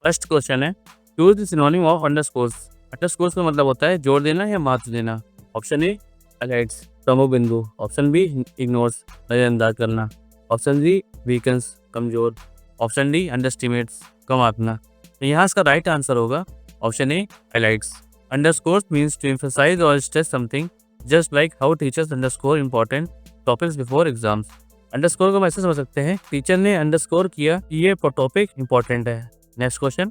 First question है, choose the synonym of underscores. Underscores का मतलब होता है जोड़ देना या महत्व देना। ऑप्शन ए हाइलाइट्स, प्रमुख बिंदु। ऑप्शन बी इग्नोर्स, नजरअंदाज करना। ऑप्शन सी वीकन्स, कमजोर। ऑप्शन डी अंडरस्टिमेट्स, कम आंकना। तो यहाँ इसका राइट आंसर होगा option A highlights. Underscores means to emphasise और stress something, just like how teachers underscore important topics before exams. Underscore को ऐसे समझ सकते हैं, टीचर ने अंडरस्कोर किया कि ये टॉपिक इंपॉर्टेंट है। Next question,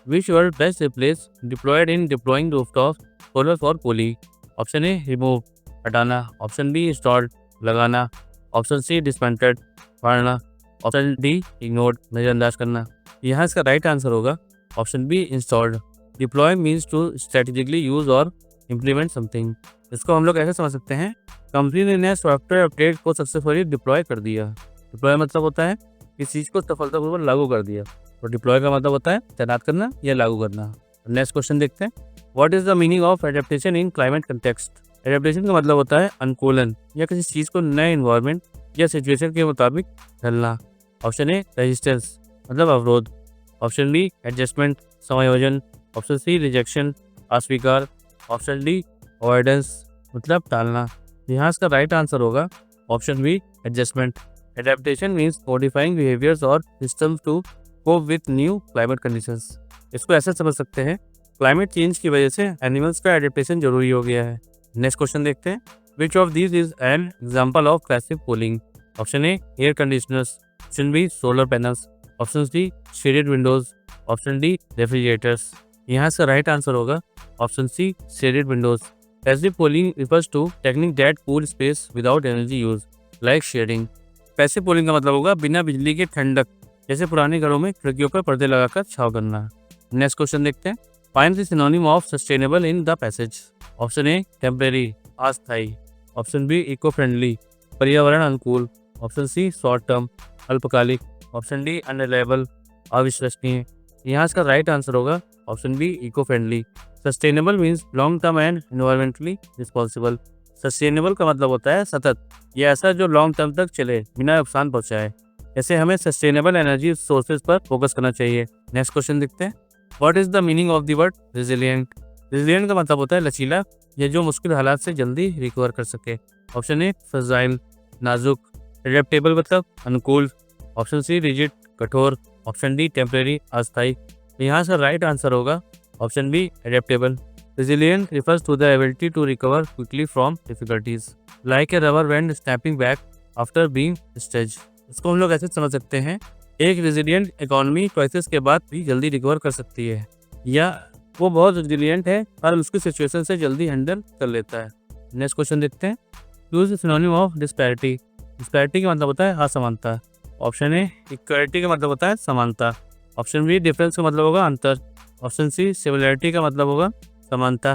which word best replace deployed in deploying rooftop solar for poly. Option A remove, हटाना। ऑप्शन बी इंस्टॉल्ड, लगाना। ऑप्शन सी डिसमेंटेड, फाड़ना। ऑप्शन डी इग्नोर्ड, नजरअंदाज करना। यहाँ इसका राइट आंसर होगा option B installed. Deploy means to strategically use और implement something. इसको हम लोग ऐसे समझ सकते हैं, कंपनी ने नया सॉफ्टवेयर अपडेट को सक्सेसफुली डिप्लॉय कर दिया। डिप्लॉय मतलब होता है किसी चीज़ को सफलतापूर्वक लागू कर दिया, और डिप्लॉय का मतलब होता है तैनात करना या लागू करना। नेक्स्ट क्वेश्चन देखते हैं, what is the meaning of adaptation in climate context. Adaptation का मतलब होता है अनुकूलन या किसी चीज़ को नए इन्वायरमेंट या सिचुएशन के मुताबिक ढलना। ऑप्शन ए रेजिस्टेंस, मतलब अवरोध। ऑप्शन बी एडजस्टमेंट, समायोजन। ऑप्शन सी रिजेक्शन, अस्वीकार। ऑप्शन डी अवॉइडेंस, मतलब टालना। यहाँ इसका राइट आंसर होगा option B adjustment. Adaptation means modifying behaviours और systems to cope with new climate conditions. इसको ऐसे समझ सकते हैं, क्लाइमेट चेंज की वजह से एनिमल्स का एडेप्टेशन जरूरी हो गया है। नेक्स्ट क्वेश्चन देखते हैं, which of these is an example of passive cooling. Option A air conditioners. Option B solar panels. Option C shaded windows. Option D refrigerators. यहाँ इसका राइट आंसर होगा option C shaded windows. Passive cooling refers to technique that cool space without energy use, like shading। Passive cooling का मतलब होगा बिना बिजली के ठंडक, जैसे पुराने घरों में खिड़कियों पर पर्दे लगाकर छांव करना। नेक्स्ट क्वेश्चन देखते हैं, find the synonym of sustainable in the passage. Option A temporary, अस्थायी। ऑप्शन बी इको फ्रेंडली, पर्यावरण अनुकूल। ऑप्शन सी शॉर्ट टर्म, अल्पकालिक। ऑप्शन डी अनरिलायबल, अविश्वसनीय। यहाँ इसका राइट आंसर होगा option B eco friendly. Sustainable means long term and environmentally responsible. Sustainable का मतलब होता है सतत या ऐसा जो लॉन्ग टर्म तक चले बिना नुकसान पहुंचाए। ऐसे हमें सस्टेनेबल एनर्जी सोर्सेज पर फोकस करना चाहिए। नेक्स्ट क्वेश्चन देखते हैं, what is the meaning of the word resilient. Resilient का मतलब होता है लचीला या जो मुश्किल हालात से जल्दी रिकवर कर सके। ऑप्शन ए फ्रेजाइल, नाजुक। एडेप्टेबल मतलब अनुकूल। ऑप्शन सी रिजिड, कठोर। ऑप्शन डी टेम्परेरी, अस्थायी। यहाँ से राइट आंसर होगा option B adaptable. Resilient refers to the ability to recover quickly from difficulties, like a rubber band snapping back after being stretched। इसको हम लोग ऐसे समझ सकते हैं, एक रेजिलियंट इकोनॉमी क्राइसिस के बाद भी जल्दी रिकवर कर सकती है, या वो बहुत रेजिलियंट है और उसकी सिचुएशन से जल्दी हैंडल कर लेता है। नेक्स्ट क्वेश्चन देखते हैं, use synonym of disparity. Disparity का मतलब होता है असमानता। ऑप्शन ए इक्वालिटी का मतलब होता है समानता। ऑप्शन बी डिफरेंस का मतलब होगा अंतर। ऑप्शन सी सिमिलरिटी का मतलब होगा समानता।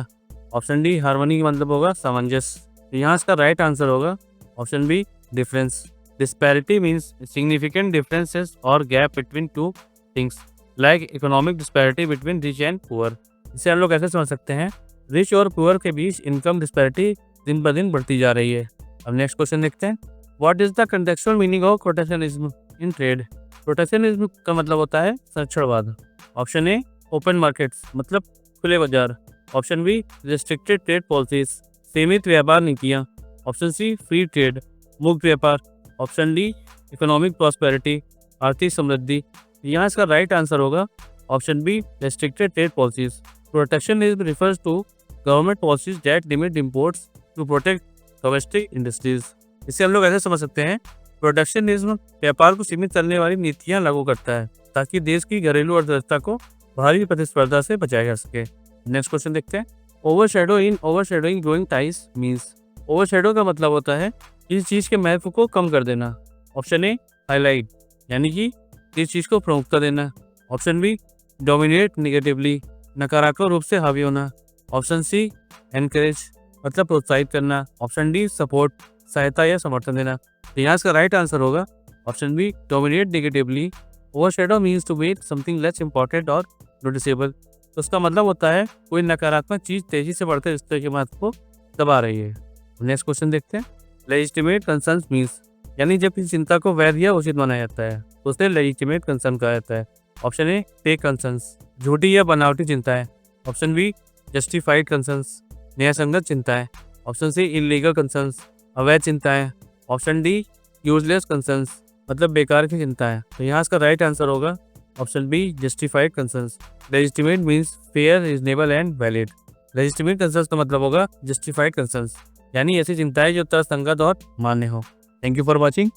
ऑप्शन डी हार्मनी का मतलब होगा सामंजस्य। यहाँ इसका राइट आंसर होगा option B difference. Disparity means significant differences और gap between two things, like economic disparity between rich and poor. इसे हम लोग ऐसे समझ सकते हैं, रिच और पुअर के बीच इनकम डिस्पैरिटी दिन ब दिन बढ़ती जा रही है। अब नेक्स्ट क्वेश्चन देखते हैं, what is the contextual meaning of protectionism in trade. Protectionism का मतलब होता है संरक्षणवाद। ऑप्शन ए ओपन मार्केट्स, मतलब खुले बाजार। Option B restricted trade policies, सीमित व्यापार नीतियाँ। ऑप्शन सी फ्री ट्रेड, मुक्त व्यापार। ऑप्शन डी इकोनॉमिक प्रॉस्पेरिटी, आर्थिक समृद्धि। यहाँ इसका राइट आंसर होगा option B restricted trade policies. Protectionism refers to government policies that limit imports to protect domestic industries. इसे हम लोग ऐसे समझ सकते हैं, प्रोटेक्शनिज्म व्यापार को सीमित करने वाली नीतियाँ लागू करता है ताकि देश की घरेलू अर्थव्यवस्था को भारी प्रतिस्पर्धा से बचाया जा सके। नेक्स्ट क्वेश्चन देखते हैं, ओवरशैडो इन ओवरशैडोइंग ग्रोइंग टाइस मींस। ओवरशैडो का मतलब होता है किसी चीज़ के महत्व को कम कर देना। ऑप्शन ए हाईलाइट, यानी कि किसी चीज़ को प्रमुखता देना। ऑप्शन बी डोमिनेट निगेटिवली, नकारात्मक रूप से हावी होना। ऑप्शन सी एनकरेज, मतलब प्रोत्साहित करना। ऑप्शन डी सपोर्ट, सहायता या समर्थन देना। तो यहाँ इसका राइट आंसर होगा option B dominate negatively. Overshadow means to make something less important और नोटिसेबल। तो उसका मतलब होता है कोई नकारात्मक चीज़ तेजी से बढ़ते रिश्ते के महत्व को दबा रही है। नेक्स्ट क्वेश्चन देखते हैं, लेजिटिमेट कंसर्न्स मीन्स, यानी जब किसी चिंता को वैध या उचित माना जाता है तो उसे लेजिटिमेट कंसर्न कहा जाता है। ऑप्शन ए फेक कंसर्न्स, झूठी या बनावटी चिंताएं। ऑप्शन बी जस्टिफाइड कंसर्न्स, न्यायसंगत चिंताएं। ऑप्शन सी इलीगल कंसर्न्स, अवैध चिंताएं। ऑप्शन डी यूजलेस कंसर्न्स, मतलब बेकार की चिंताएं। तो यहाँ इसका राइट आंसर होगा option be justified concerns. Legitimate means fair, reasonable and valid. Legitimate concerns का मतलब होगा जस्टिफाइड कंसर्न्स, यानी ऐसी चिंताएं जो तर्कसंगत और मान्य हो। Thank you for watching.